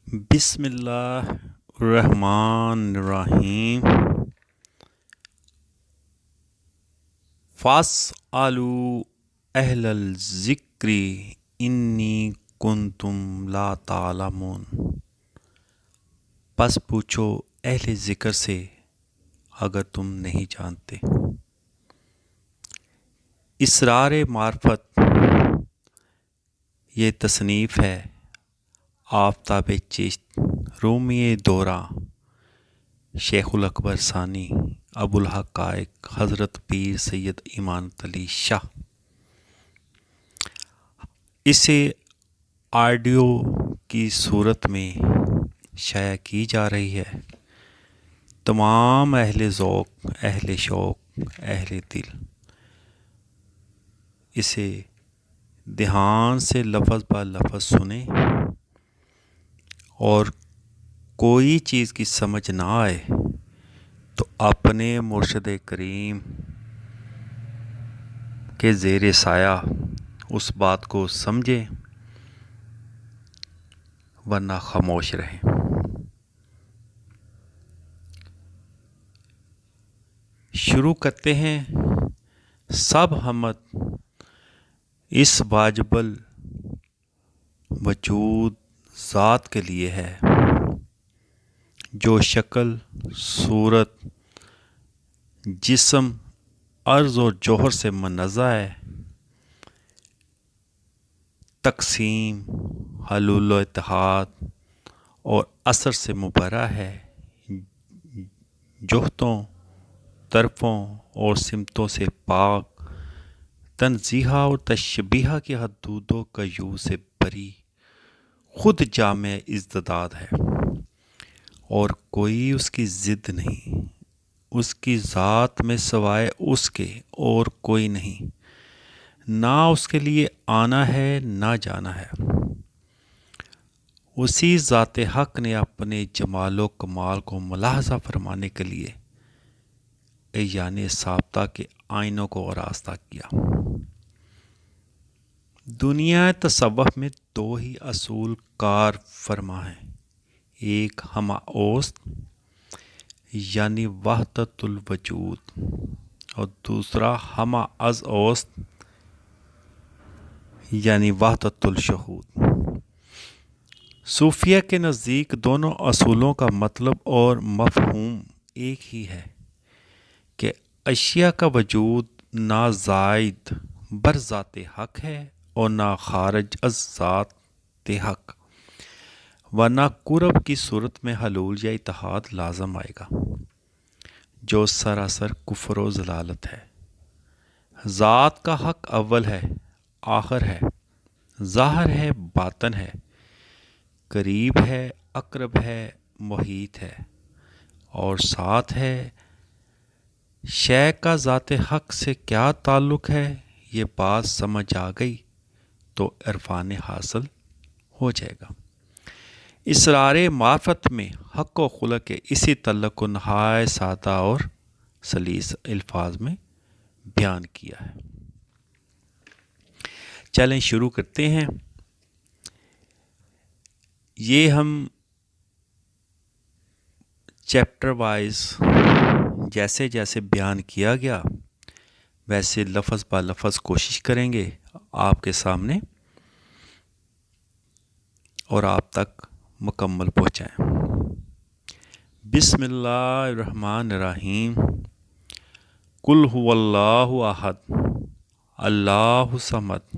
بسم اللہ الرحمن الرحیم فاسألوا اہل الذکر انی کنتم لا تعلمون، پس پوچھو اہل ذکر سے اگر تم نہیں جانتے۔ اسرار معرفت یہ تصنیف ہے آفتاب چشت رومی دوراں شیخ الاکبر ثانی ابو الحقائق حضرت پیر سید امانت علی شاہ۔ اسے آڈیو کی صورت میں شائع کی جا رہی ہے۔ تمام اہل ذوق، اہل شوق، اہل دل اسے دھیان سے لفظ با لفظ سنیں، اور کوئی چیز کی سمجھ نہ آئے تو اپنے مرشد کریم کے زیر سایہ اس بات کو سمجھیں، ورنہ خاموش رہیں۔ شروع کرتے ہیں۔ سب حمد اس واجب الوجود ذات کے لیے ہے جو شکل، صورت، جسم، عرض اور جوہر سے منزہ ہے، تقسیم، حلول و اتحاد اور اثر سے مبرہ ہے، جہتوں، طرفوں اور سمتوں سے پاک، تنزیہہ اور تشبیہہ کی حدود و قیود سے بری، خود جامع ازداد ہے اور کوئی اس کی ضد نہیں، اس کی ذات میں سوائے اس کے اور کوئی نہیں، نہ اس کے لیے آنا ہے نہ جانا ہے۔ اسی ذات حق نے اپنے جمال و کمال کو ملاحظہ فرمانے کے لیے یعنی ثابتہ کے آئینوں کو آراستہ کیا۔ دنیا تصوف میں دو ہی اصول کار فرما ہیں، ایک ہمہ اوست یعنی وحدت الوجود اور دوسرا ہمہ از اوست یعنی وحدت الشہود۔ صوفیہ کے نزدیک دونوں اصولوں کا مطلب اور مفہوم ایک ہی ہے کہ اشیاء کا وجود نہ زائد بر ذات حق ہے اور نہ خارج از ذات حق، ورنہ قرب کی صورت میں حلول یا اتحاد لازم آئے گا، جو سراسر کفر و ضلالت ہے۔ ذات کا حق اول ہے، آخر ہے، ظاہر ہے، باطن ہے، قریب ہے، اقرب ہے، محیط ہے اور ساتھ ہے۔ شے کا ذات حق سے کیا تعلق ہے، یہ بات سمجھ آ گئی تو عرفان حاصل ہو جائے گا۔ اسرار معرفت میں حق و خلق کے اسی تعلق کو نہایت سادہ اور سلیس الفاظ میں بیان کیا ہے۔ چلیں شروع کرتے ہیں۔ یہ ہم چیپٹر وائز جیسے جیسے بیان کیا گیا ویسے لفظ با لفظ کوشش کریں گے آپ کے سامنے اور آپ تک مکمل پہنچائیں۔ بسم اللہ الرحمن الرحیم۔ قل هو اللہ احد اللہ الصمد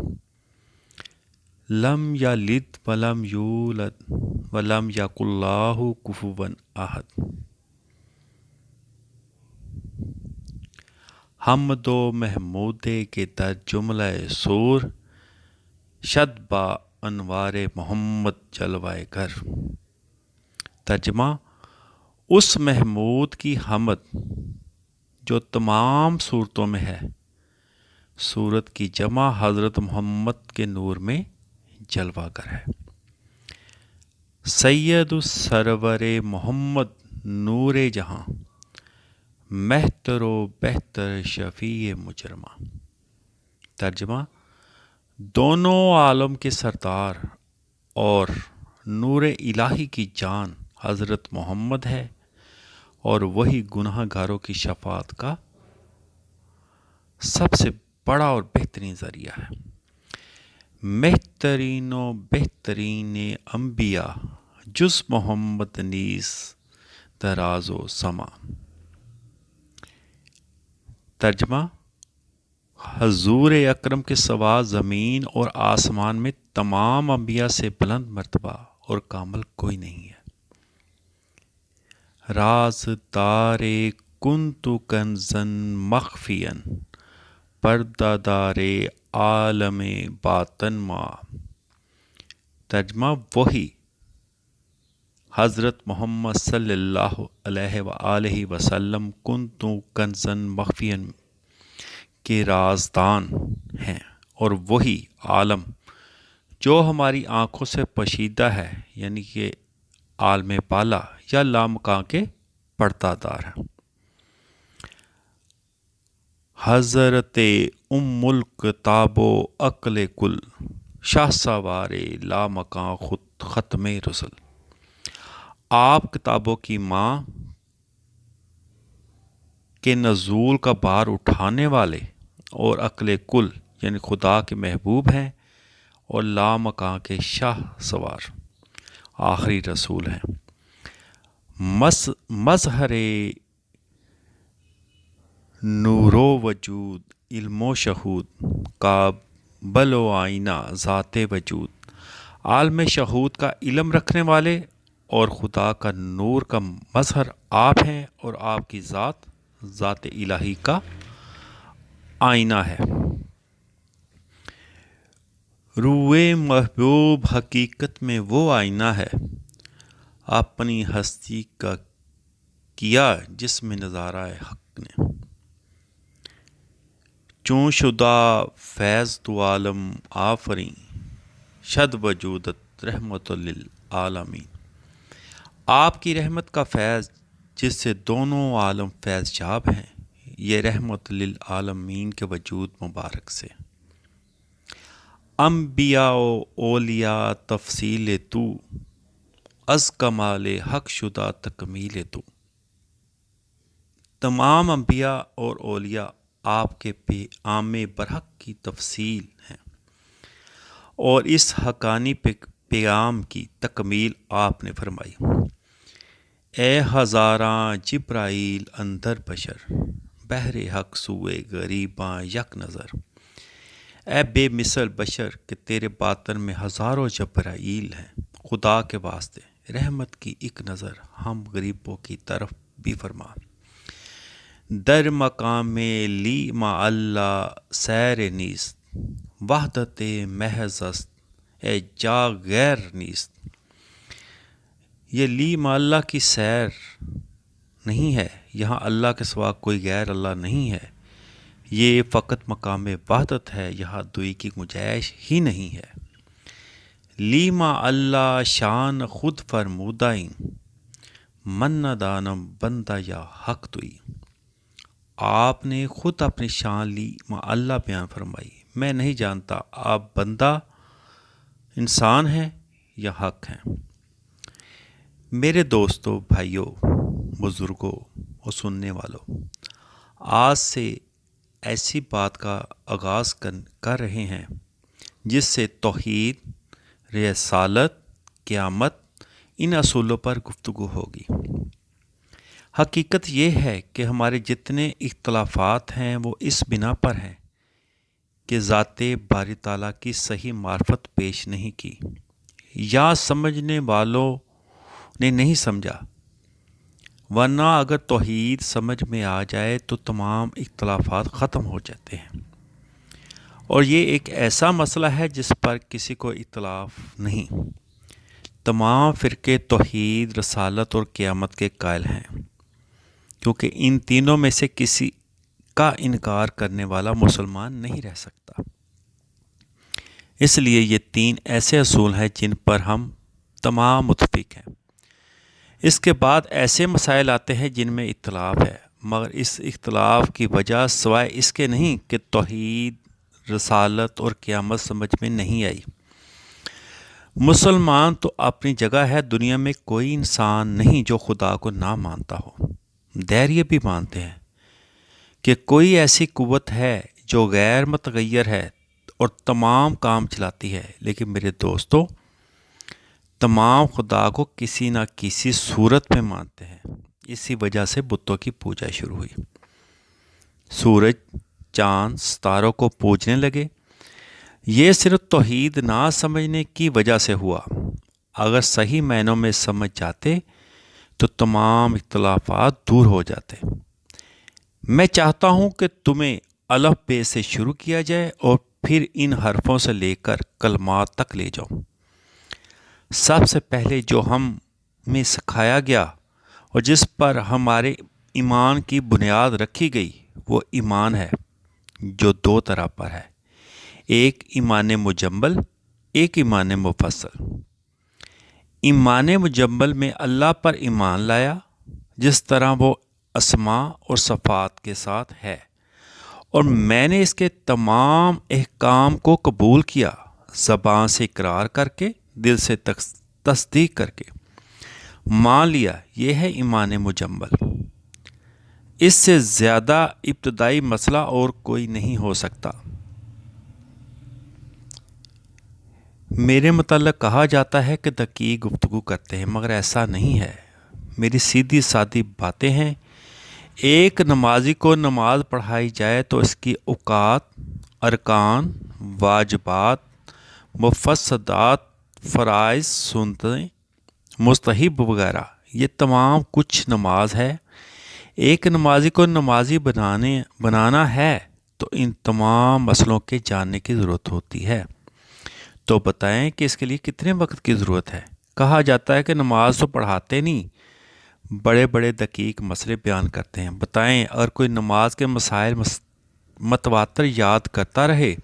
لم یلد ولم یولد ولم یکن لہ کفوا احد۔ حمد و محمودے کے در جملہ سور، شد با انوار محمد جلوہ گر۔ ترجمہ: اس محمود کی حمد جو تمام صورتوں میں ہے، صورت کی جمع حضرت محمد کے نور میں جلوہ گر ہے۔ سید السرور محمد نور جہاں، مہتر و بہتر شفیع مجرمہ۔ ترجمہ: دونوں عالم کے سردار اور نور الہی کی جان حضرت محمد ہے اور وہی گناہ گاروں کی شفاعت کا سب سے بڑا اور بہترین ذریعہ ہے۔ بہترین و بہترین انبیاء جز محمد نیز دراز و سما۔ ترجمہ: حضور اکرم کے سوا زمین اور آسمان میں تمام انبیاء سے بلند مرتبہ اور کامل کوئی نہیں ہے۔ راز دار کنت کنزن مخفین، پردہ دار عالم باطن ماں۔ ترجمہ: وہی حضرت محمد صلی اللہ علیہ وآلہ وسلم کنت کنزن مخفین کے رازدان ہیں، اور وہی عالم جو ہماری آنکھوں سے پوشیدہ ہے، یعنی کہ عالم بالا یا لامکاں کے پردہ دار ہیں۔ حضرت ام الکتاب و عقل کل، شاہ سوار لامکاں خود ختم رسل۔ آپ کتابوں کی ماں کے نزول کا بار اٹھانے والے اور عقل کل یعنی خدا کے محبوب ہیں، اور لامکاں کے شاہ سوار آخری رسول ہیں۔ مظہر نور و وجود، علم و شہود، قابل و آئینہ ذات وجود، عالم شہود کا علم رکھنے والے اور خدا کا نور کا مظہر آپ ہیں، اور آپ کی ذات الہی کا آئینہ ہے۔ روئے محبوب حقیقت میں وہ آئینہ ہے، اپنی ہستی کا کیا جس میں نظارہ حق نے۔ چون شدہ فیض تو عالم آفریں، شد وجودت رحمت للعالمین۔ آپ کی رحمت کا فیض جس سے دونوں عالم فیض یاب ہیں، یہ رحمت للعالمین کے وجود مبارک سے۔ انبیاء و اولیاء تفصیل تو، از کمال حق شدہ تکمیل تو۔ تمام انبیاء اور اولیاء آپ کے پیغام برحق کی تفصیل ہیں، اور اس حقانی پیغام کی تکمیل آپ نے فرمائی۔ اے ہزاراں جبرائیل اندر بشر، بہر حق سوئے غریباں یک نظر۔ اے بے مثل بشر کہ تیرے باطن میں ہزاروں جبرائیل ہیں، خدا کے واسطے رحمت کی ایک نظر ہم غریبوں کی طرف بھی فرما۔ در مقام لی ما اللہ سیر نیست، وحدت محض است اے جا غیر نیست۔ یہ لی ما اللہ کی سیر نہیں ہے، یہاں اللہ کے سوا کوئی غیر اللہ نہیں ہے۔ یہ فقط مقام وحدت ہے، یہاں دوئی کی گنجائش ہی نہیں ہے۔ لی ما اللہ شان خود فرمودائیں، من نہ دانم بندہ یا حق توئی۔ آپ نے خود اپنی شان لی ما اللہ بیان فرمائی، میں نہیں جانتا آپ بندہ انسان ہیں یا حق ہیں۔ میرے دوستو، بھائیوں، بزرگوں اور سننے والوں، آج سے ایسی بات کا آغاز کر رہے ہیں جس سے توحید، رسالت، قیامت، ان اصولوں پر گفتگو ہوگی۔ حقیقت یہ ہے کہ ہمارے جتنے اختلافات ہیں وہ اس بنا پر ہیں کہ ذات باری تعالیٰ کی صحیح معرفت پیش نہیں کی، یا سمجھنے والوں نے نہیں سمجھا، ورنہ اگر توحید سمجھ میں آ جائے تو تمام اختلافات ختم ہو جاتے ہیں۔ اور یہ ایک ایسا مسئلہ ہے جس پر کسی کو اختلاف نہیں۔ تمام فرقے توحید، رسالت اور قیامت کے قائل ہیں، کیونکہ ان تینوں میں سے کسی کا انکار کرنے والا مسلمان نہیں رہ سکتا۔ اس لیے یہ تین ایسے اصول ہیں جن پر ہم تمام متفق ہیں۔ اس کے بعد ایسے مسائل آتے ہیں جن میں اختلاف ہے، مگر اس اختلاف کی وجہ سوائے اس کے نہیں کہ توحید، رسالت اور قیامت سمجھ میں نہیں آئی۔ مسلمان تو اپنی جگہ ہے، دنیا میں کوئی انسان نہیں جو خدا کو نہ مانتا ہو۔ دیر یہ بھی مانتے ہیں کہ کوئی ایسی قوت ہے جو غیر متغیر ہے اور تمام کام چلاتی ہے، لیکن میرے دوستو، تمام خدا کو کسی نہ کسی صورت میں مانتے ہیں۔ اسی وجہ سے بتوں کی پوجا شروع ہوئی، سورج، چاند، ستاروں کو پوجنے لگے۔ یہ صرف توحید نہ سمجھنے کی وجہ سے ہوا۔ اگر صحیح معنوں میں سمجھ جاتے تو تمام اختلافات دور ہو جاتے۔ میں چاہتا ہوں کہ تمہیں الف بے سے شروع کیا جائے اور پھر ان حرفوں سے لے کر کلمات تک لے جاؤ۔ سب سے پہلے جو ہمیں سکھایا گیا اور جس پر ہمارے ایمان کی بنیاد رکھی گئی وہ ایمان ہے جو دو طرح پر ہے، ایک ایمان مجمل، ایک ایمان مفصل۔ ایمان مجمل میں اللہ پر ایمان لایا جس طرح وہ اسماء اور صفات کے ساتھ ہے، اور میں نے اس کے تمام احکام کو قبول کیا، زبان سے اقرار کر کے، دل سے تصدیق کر کے مان لیا۔ یہ ہے ایمان مجمل۔ اس سے زیادہ ابتدائی مسئلہ اور کوئی نہیں ہو سکتا۔ میرے متعلق کہا جاتا ہے کہ دقیق گفتگو کرتے ہیں، مگر ایسا نہیں ہے۔ میری سیدھی سادی باتیں ہیں۔ ایک نمازی کو نماز پڑھائی جائے تو اس کی اوقات، ارکان، واجبات، مفسدات، فرائض، سنتیں، مستحب وغیرہ، یہ تمام کچھ نماز ہے۔ ایک نمازی کو نمازی بنانا ہے تو ان تمام مسئلوں کے جاننے کی ضرورت ہوتی ہے۔ تو بتائیں کہ اس کے لیے کتنے وقت کی ضرورت ہے؟ کہا جاتا ہے کہ نماز تو پڑھاتے نہیں، بڑے بڑے دقیق مسئلے بیان کرتے ہیں۔ بتائیں اگر کوئی نماز کے مسائل متواتر یاد کرتا رہے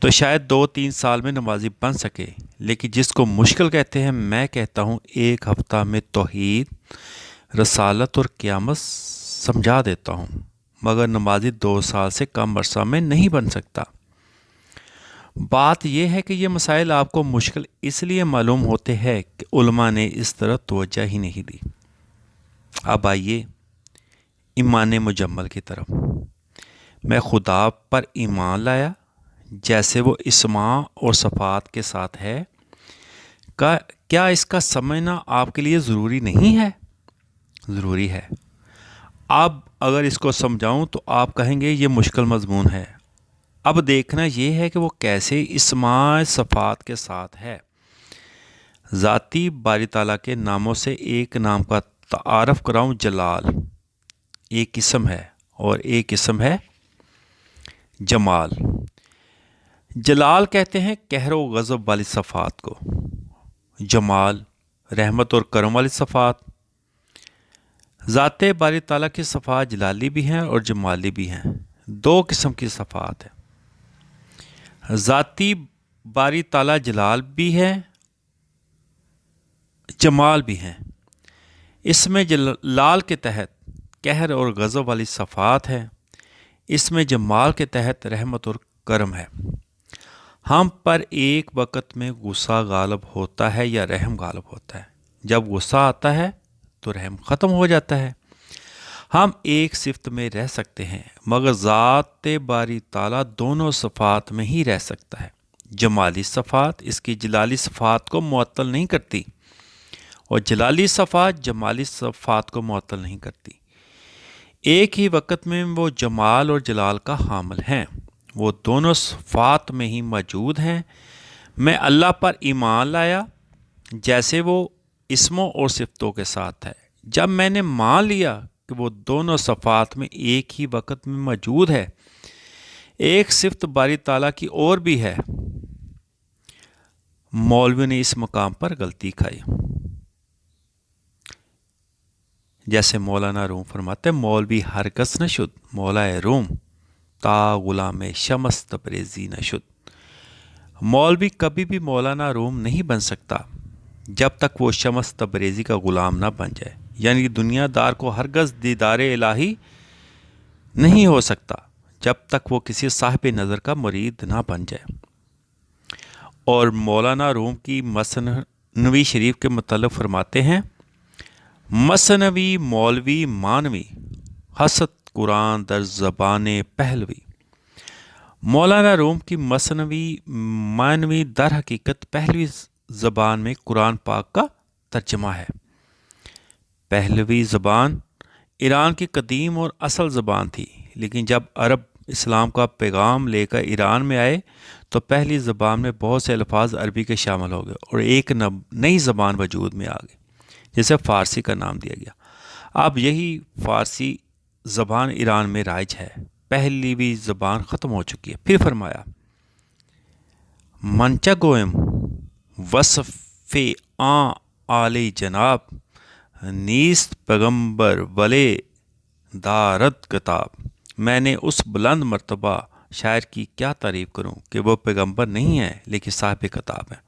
تو شاید 2-3 سال میں نمازی بن سکے، لیکن جس کو مشکل کہتے ہیں، میں کہتا ہوں 1 ہفتہ میں توحید، رسالت اور قیامت سمجھا دیتا ہوں، مگر نمازی 2 سال سے کم عرصہ میں نہیں بن سکتا۔ بات یہ ہے کہ یہ مسائل آپ کو مشکل اس لیے معلوم ہوتے ہیں کہ علماء نے اس طرح توجہ ہی نہیں دی۔ اب آئیے ایمان مجمل کی طرف۔ میں خدا پر ایمان لایا جیسے وہ اسماء اور صفات کے ساتھ ہے۔ کیا اس کا سمجھنا آپ کے لیے ضروری نہیں ہے؟ ضروری ہے۔ اب اگر اس کو سمجھاؤں تو آپ کہیں گے یہ مشکل مضمون ہے۔ اب دیکھنا یہ ہے کہ وہ کیسے اسماء صفات کے ساتھ ہے۔ ذاتی باری تعالیٰ کے ناموں سے ایک نام کا تعارف کراؤں۔ جلال ایک اسم ہے اور ایک اسم ہے جمال۔ جلال کہتے ہیں قہر و غضب والی صفات کو، جمال رحمت اور کرم والی صفات۔ ذات باری تعالیٰ کی صفات جلالی بھی ہیں اور جمالی بھی ہیں۔ 2 قسم کی صفات ہیں۔ ذاتی باری تعالیٰ جلال بھی ہے، جمال بھی ہیں۔ اس میں جلال کے تحت قہر اور غضب والی صفات ہے، اس میں جمال کے تحت رحمت اور کرم ہے۔ ہم پر ایک وقت میں غصہ غالب ہوتا ہے یا رحم غالب ہوتا ہے۔ جب غصہ آتا ہے تو رحم ختم ہو جاتا ہے۔ ہم ایک صفت میں رہ سکتے ہیں، مگر ذات باری تعالیٰ دونوں صفات میں ہی رہ سکتا ہے۔ جمالی صفات اس کی جلالی صفات کو معطل نہیں کرتی، اور جلالی صفات جمالی صفات کو معطل نہیں کرتی۔ ایک ہی وقت میں وہ جمال اور جلال کا حامل ہیں، وہ دونوں صفات میں ہی موجود ہیں۔ میں اللہ پر ایمان لایا جیسے وہ اسموں اور صفتوں کے ساتھ ہے۔ جب میں نے مان لیا کہ وہ دونوں صفات میں ایک ہی وقت میں موجود ہے، ایک صفت باری تعالیٰ کی اور بھی ہے۔ مولوی نے اس مقام پر غلطی کھائی۔ جیسے مولانا روم فرماتے ہیں، مولوی ہرگز نہ شد مولا روم، تا غلام شمس تبریزی نہ شد۔ مولوی کبھی بھی مولانا روم نہیں بن سکتا جب تک وہ شمس تبریزی کا غلام نہ بن جائے، یعنی دنیا دار کو ہرگز دیدار الہی نہیں ہو سکتا جب تک وہ کسی صاحب نظر کا مرید نہ بن جائے۔ اور مولانا روم کی مثنوی شریف کے متعلق فرماتے ہیں، مثنوی مولوی مانوی حسد قرآن در زبان پہلوی۔ مولانا روم کی مثنوی مانوی در حقیقت پہلوی زبان میں قرآن پاک کا ترجمہ ہے۔ پہلوی زبان ایران کی قدیم اور اصل زبان تھی، لیکن جب عرب اسلام کا پیغام لے کر ایران میں آئے تو پہلی زبان میں بہت سے الفاظ عربی کے شامل ہو گئے اور ایک نئی زبان وجود میں آ گئی جسے فارسی کا نام دیا گیا۔ اب یہی فارسی زبان ایران میں رائج ہے، پہلوی زبان ختم ہو چکی ہے۔ پھر فرمایا، منچا گوئم وصف عالی جناب، نیست پیغمبر ولے دارد کتاب۔ میں نے اس بلند مرتبہ شاعر کی کیا تعریف کروں کہ وہ پیغمبر نہیں ہے لیکن صاحب کتاب ہے۔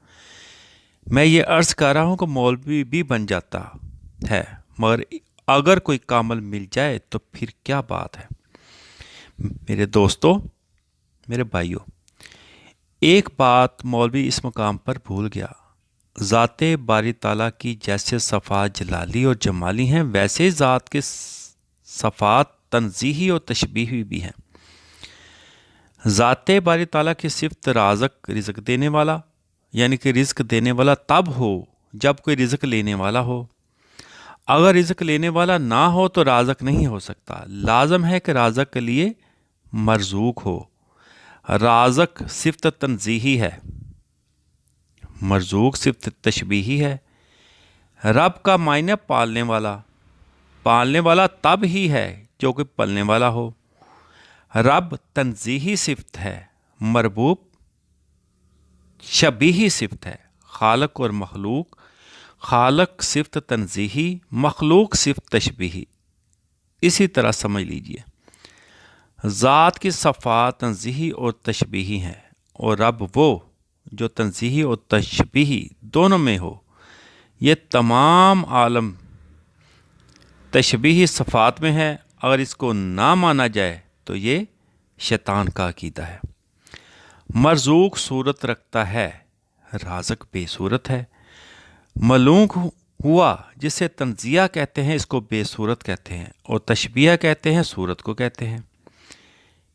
میں یہ عرض کر رہا ہوں کہ مولوی بھی بن جاتا ہے، مگر اگر کوئی کامل مل جائے تو پھر کیا بات ہے۔ میرے دوستو، میرے بھائیوں، ایک بات مولوی اس مقام پر بھول گیا، ذات باری تعالیٰ کی جیسے صفات جلالی اور جمالی ہیں، ویسے ذات کے صفات تنزیہی اور تشبیہی بھی ہیں۔ ذات باری تعالیٰ کی صفت رازق، رزق دینے والا، یعنی کہ رزق دینے والا تب ہو جب کوئی رزق لینے والا ہو۔ اگر رزق لینے والا نہ ہو تو رازق نہیں ہو سکتا۔ لازم ہے کہ رازق کے لیے مرزوق ہو۔ رازق صفت تنزیہی ہے، مرزوق صفت تشبیہی ہے۔ رب کا معنی پالنے والا، پالنے والا تب ہی ہے جو کہ پلنے والا ہو۔ رب تنزیہی صفت ہے، مربوب شبیہی صفت ہے۔ خالق اور مخلوق، خالق صفت تنزیہی، مخلوق صفت تشبیہی۔ اسی طرح سمجھ لیجئے، ذات کی صفات تنزیہی اور تشبیہی ہیں، اور رب وہ جو تنزیہی اور تشبیہی دونوں میں ہو۔ یہ تمام عالم تشبیہی صفات میں ہے۔ اگر اس کو نہ مانا جائے تو یہ شیطان کا عقیدہ ہے۔ مرزوق صورت رکھتا ہے، رازق بے صورت ہے۔ ملوک ہوا جسے تنزیہ کہتے ہیں، اس کو بے صورت کہتے ہیں، اور تشبیہ کہتے ہیں، صورت کو کہتے ہیں۔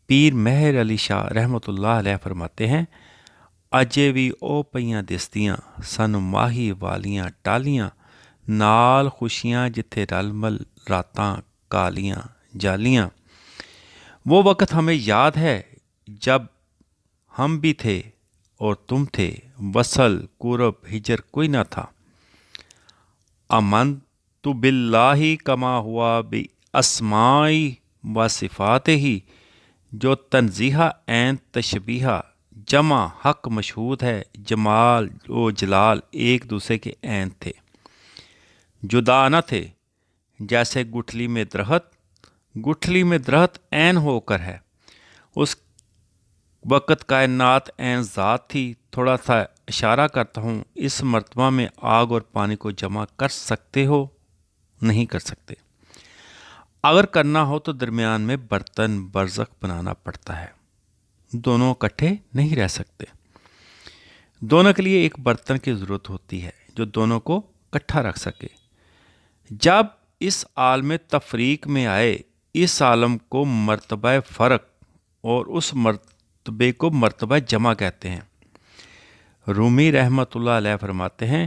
پیر مہر علی شاہ رحمۃ اللہ علیہ فرماتے ہیں، اجے بھی او پئیاں دستیاں سن ماہی والیاں ٹالیاں، نال خوشیاں جتھے رل مل راتاں کالیاں جالیاں۔ وہ وقت ہمیں یاد ہے جب ہم بھی تھے اور تم تھے، وصل قرب ہجر کوئی نہ تھا۔ امن تو باللہ کما ہوا بی اسمائی و صفات ہی، جو تنزیہ عین تشبیہ جمع حق مشہود ہے۔ جمال و جلال ایک دوسرے کے عین تھے، جدا نہ تھے۔ جیسے گٹھلی میں درخت، گٹھلی میں درخت عین ہو کر ہے۔ اس وقت کائنات عین ذات تھی۔ تھوڑا سا اشارہ کرتا ہوں، اس مرتبہ میں آگ اور پانی کو جمع کر سکتے ہو؟ نہیں کر سکتے۔ اگر کرنا ہو تو درمیان میں برتن برزخ بنانا پڑتا ہے، دونوں اکٹھے نہیں رہ سکتے۔ دونوں کے لیے ایک برتن کی ضرورت ہوتی ہے جو دونوں کو اکٹھا رکھ سکے۔ جب اس عالم تفریق میں آئے، اس عالم کو مرتبہ فرق اور اس مرتبے کو مرتبہ جمع کہتے ہیں۔ رومی رحمۃ اللہ علیہ فرماتے ہیں،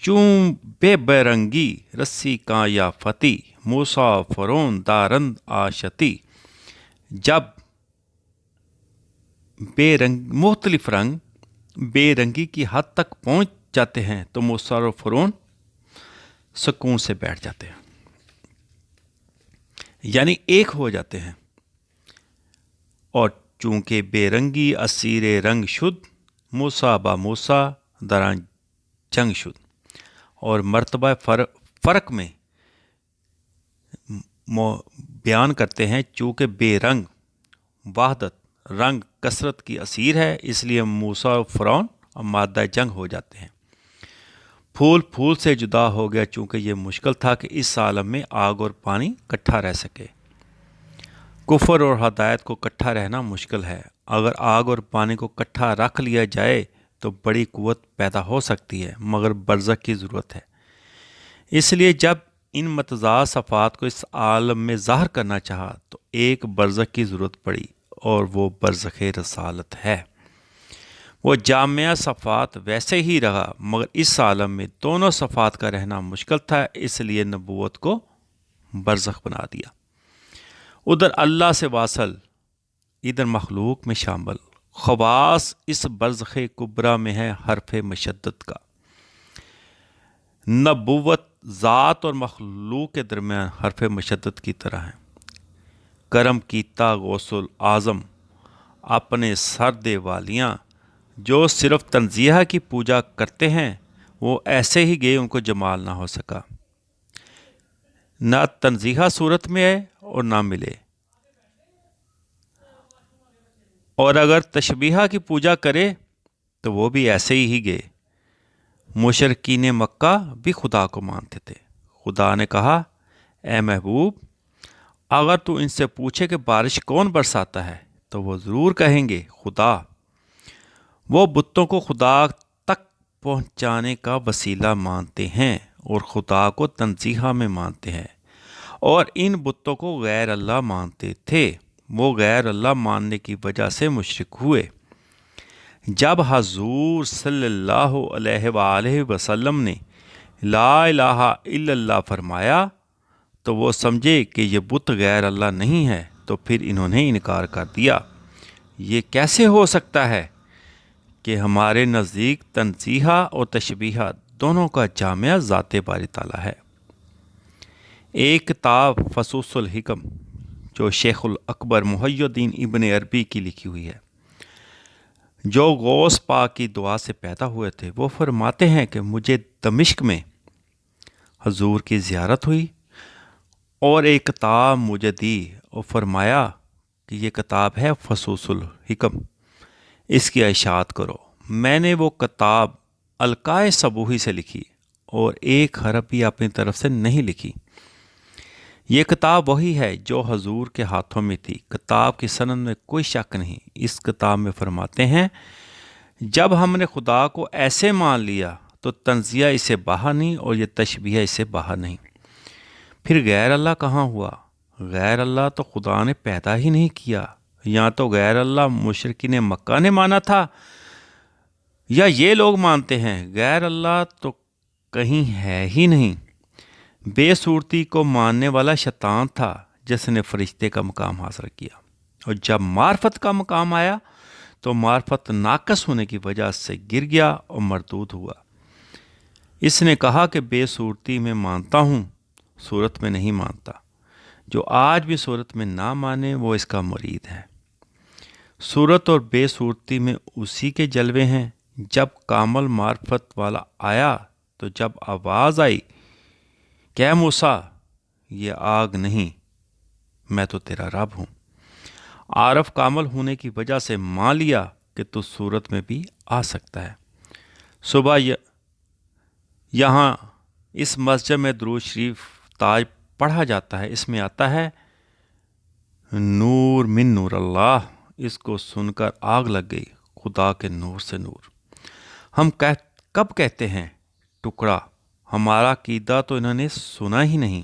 چون بے برنگی رسی کاں یا فتی، موسیٰ فرون دارند آشتی۔ جب مختلف رنگ بے رنگی کی حد تک پہنچ جاتے ہیں تو موسیٰ اور فرون سکون سے بیٹھ جاتے ہیں، یعنی ایک ہو جاتے ہیں۔ اور چونکہ بے رنگی اسیر رنگ شد، موسیٰ با موسیٰ دران جنگ شد۔ اور مرتبہ فرق میں بیان کرتے ہیں، چونکہ بے رنگ وحدت، رنگ کثرت کی اسیر ہے، اس لیے موسیٰ و فرعون مادہ جنگ ہو جاتے ہیں۔ پھول پھول سے جدا ہو گیا، چونکہ یہ مشکل تھا کہ اس عالم میں آگ اور پانی اکٹھا رہ سکے۔ کفر اور ہدایت کو اکٹھا رہنا مشکل ہے۔ اگر آگ اور پانی کو اکٹھا رکھ لیا جائے تو بڑی قوت پیدا ہو سکتی ہے، مگر برزخ کی ضرورت ہے۔ اس لیے جب ان متضاد صفات کو اس عالم میں ظاہر کرنا چاہا تو ایک برزخ کی ضرورت پڑی، اور وہ برزخ رسالت ہے۔ وہ جامعہ صفات ویسے ہی رہا، مگر اس عالم میں دونوں صفات کا رہنا مشکل تھا، اس لیے نبوت کو برزخ بنا دیا۔ ادھر اللہ سے واصل، ادھر مخلوق میں شامل، خواص اس برزخ کبرا میں ہے حرف مشدد کا۔ نبوت ذات اور مخلوق کے درمیان حرف مشدد کی طرح ہے۔ کرم کیتا غوث الاعظم اپنے سر دے والیاں، جو صرف تنزیہ کی پوجا کرتے ہیں وہ ایسے ہی گئے، ان کو جمال نہ ہو سکا، نہ تنزیہ صورت میں ہے اور نہ ملے، اور اگر تشبیہ کی پوجا کرے تو وہ بھی ایسے ہی گئے۔ مشرکین مکہ بھی خدا کو مانتے تھے۔ خدا نے کہا، اے محبوب، اگر تو ان سے پوچھے کہ بارش کون برساتا ہے تو وہ ضرور کہیں گے خدا۔ وہ بتوں کو خدا تک پہنچانے کا وسیلہ مانتے ہیں اور خدا کو تنزیہ میں مانتے ہیں، اور ان بتوں کو غیر اللہ مانتے تھے۔ وہ غیر اللہ ماننے کی وجہ سے مشرک ہوئے۔ جب حضور صلی اللہ علیہ وآلہ وسلم نے لا الہ الا اللہ فرمایا تو وہ سمجھے کہ یہ بت غیر اللہ نہیں ہے، تو پھر انہوں نے انکار کر دیا۔ یہ کیسے ہو سکتا ہے کہ ہمارے نزدیک تنزیہ اور تشبیہ دونوں کا جامعہ ذات باری تعالیٰ ہے۔ ایک کتاب فصوص الحکم جو شیخ الاکبر محی الدین ابن عربی کی لکھی ہوئی ہے، جو غوث پاک کی دعا سے پیدا ہوئے تھے، وہ فرماتے ہیں کہ مجھے دمشق میں حضور کی زیارت ہوئی اور ایک کتاب مجھے دی اور فرمایا کہ یہ کتاب ہے فصوص الحکم، اس کی اشاعت کرو۔ میں نے وہ کتاب القائے صبوحی سے لکھی اور ایک حرف بھی اپنی طرف سے نہیں لکھی۔ یہ کتاب وہی ہے جو حضور کے ہاتھوں میں تھی۔ کتاب کی سند میں کوئی شک نہیں۔ اس کتاب میں فرماتے ہیں، جب ہم نے خدا کو ایسے مان لیا تو تنزیہ اسے باہر نہیں اور یہ تشبیہ اسے باہر نہیں۔ پھر غیر اللہ کہاں ہوا؟ غیر اللہ تو خدا نے پیدا ہی نہیں کیا۔ یا تو غیر اللہ مشرکین مکہ نے مانا تھا یا یہ لوگ مانتے ہیں۔ غیر اللہ تو کہیں ہے ہی نہیں۔ بے صورتی کو ماننے والا شیطان تھا جس نے فرشتے کا مقام حاصل کیا، اور جب معرفت کا مقام آیا تو معرفت ناقص ہونے کی وجہ سے گر گیا اور مردود ہوا۔ اس نے کہا کہ بے صورتی میں مانتا ہوں، صورت میں نہیں مانتا۔ جو آج بھی صورت میں نہ مانے وہ اس کا مرید ہے۔ صورت اور بے صورتی میں اسی کے جلوے ہیں۔ جب کامل معرفت والا آیا تو جب آواز آئی کہ اے موسیٰ، یہ آگ نہیں، میں تو تیرا رب ہوں، عارف کامل ہونے کی وجہ سے مان لیا کہ تو صورت میں بھی آ سکتا ہے۔ صبح یہاں اس مسجد میں درود شریف تاج پڑھا جاتا ہے، اس میں آتا ہے نور من نور اللہ۔ اس کو سن کر آگ لگ گئی، خدا کے نور سے نور۔ ہم کب کہتے ہیں ٹکڑا؟ ہمارا عقیدہ تو انہوں نے سنا ہی نہیں۔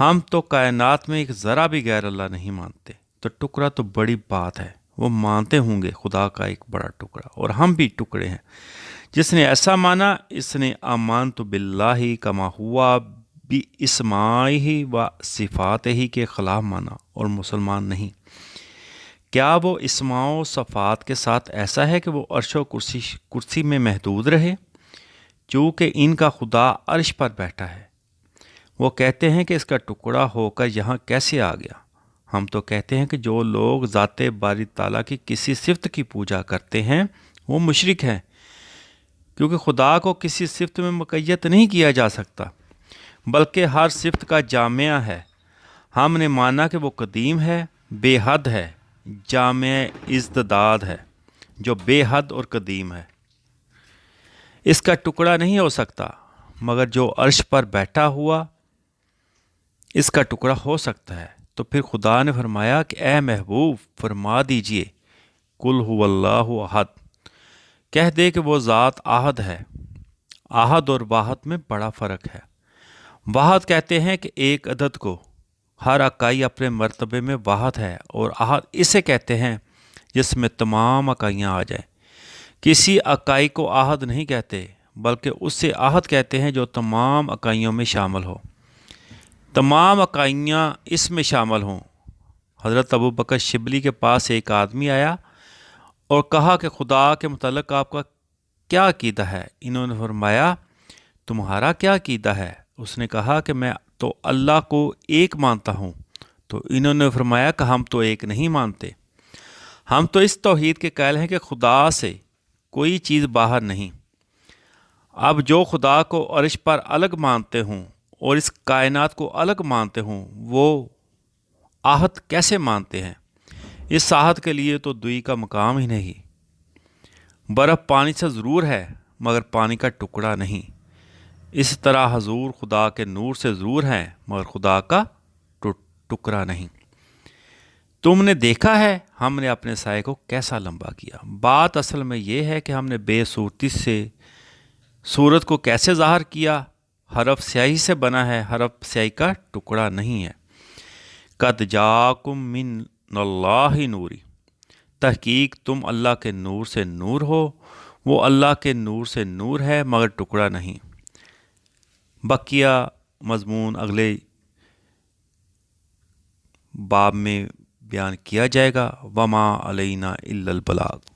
ہم تو کائنات میں ایک ذرا بھی غیر اللہ نہیں مانتے، تو ٹکڑا تو بڑی بات ہے۔ وہ مانتے ہوں گے خدا کا ایک بڑا ٹکڑا، اور ہم بھی ٹکڑے ہیں۔ جس نے ایسا مانا، اس نے آمنت باللہ کما ہوا باسمائہ و صفاتہ کے خلاف مانا اور مسلمان نہیں۔ کیا وہ اسماء و صفات کے ساتھ ایسا ہے کہ وہ عرش و کرسی میں محدود رہے؟ چونکہ ان کا خدا عرش پر بیٹھا ہے۔ وہ کہتے ہیں کہ اس کا ٹکڑا ہو کر یہاں کیسے آ گیا؟ ہم تو کہتے ہیں کہ جو لوگ ذات باری تعالیٰ کی کسی صفت کی پوجا کرتے ہیں وہ مشرک ہیں، کیونکہ خدا کو کسی صفت میں مقید نہیں کیا جا سکتا، بلکہ ہر صفت کا جامعہ ہے۔ ہم نے مانا کہ وہ قدیم ہے، بے حد ہے، جامع ازداد ہے، جو بے حد اور قدیم ہے۔ اس کا ٹکڑا نہیں ہو سکتا، مگر جو عرش پر بیٹھا ہوا اس کا ٹکڑا ہو سکتا ہے۔ تو پھر خدا نے فرمایا کہ اے محبوب، فرما دیجئے قل هو اللہ احد، کہہ دے کہ وہ ذات احد ہے۔ احد اور واحد میں بڑا فرق ہے۔ واحد کہتے ہیں کہ ایک عدد کو ہر اکائی اپنے مرتبے میں واحد ہے، اور احد اسے کہتے ہیں جس میں تمام اکائیاں آ جائیں۔ کسی اکائی کو احد نہیں کہتے، بلکہ اس سے احد کہتے ہیں جو تمام اکائیوں میں شامل ہو، تمام اکائیاں اس میں شامل ہوں۔ حضرت ابو بکر شبلی کے پاس ایک آدمی آیا اور کہا کہ خدا کے متعلق آپ کا کیا عقیدہ ہے؟ انہوں نے فرمایا تمہارا کیا عقیدہ ہے؟ اس نے کہا کہ میں تو اللہ کو ایک مانتا ہوں۔ تو انہوں نے فرمایا کہ ہم تو ایک نہیں مانتے، ہم تو اس توحید کے قائل ہیں کہ خدا سے کوئی چیز باہر نہیں۔ اب جو خدا کو عرش پر الگ مانتے ہوں اور اس کائنات کو الگ مانتے ہوں، وہ آہد کیسے مانتے ہیں؟ اس آہد کے لیے تو دوئی کا مقام ہی نہیں۔ برف پانی سے ضرور ہے مگر پانی کا ٹکڑا نہیں۔ اس طرح حضور خدا کے نور سے ضرور ہیں مگر خدا کا ٹکڑا نہیں۔ تم نے دیکھا ہے ہم نے اپنے سائے کو کیسا لمبا کیا۔ بات اصل میں یہ ہے کہ ہم نے بے صورتی سے صورت کو کیسے ظاہر کیا۔ حرف سیاہی سے بنا ہے، حرف سیاہی کا ٹکڑا نہیں ہے۔ قد جاکم من اللہ نوری، تحقیق تم اللہ کے نور سے نور ہو، وہ اللہ کے نور سے نور ہے مگر ٹکڑا نہیں۔ بقیہ مضمون اگلے باب میں بیان کیا جائے گا۔ وما علینا الا البلاغ۔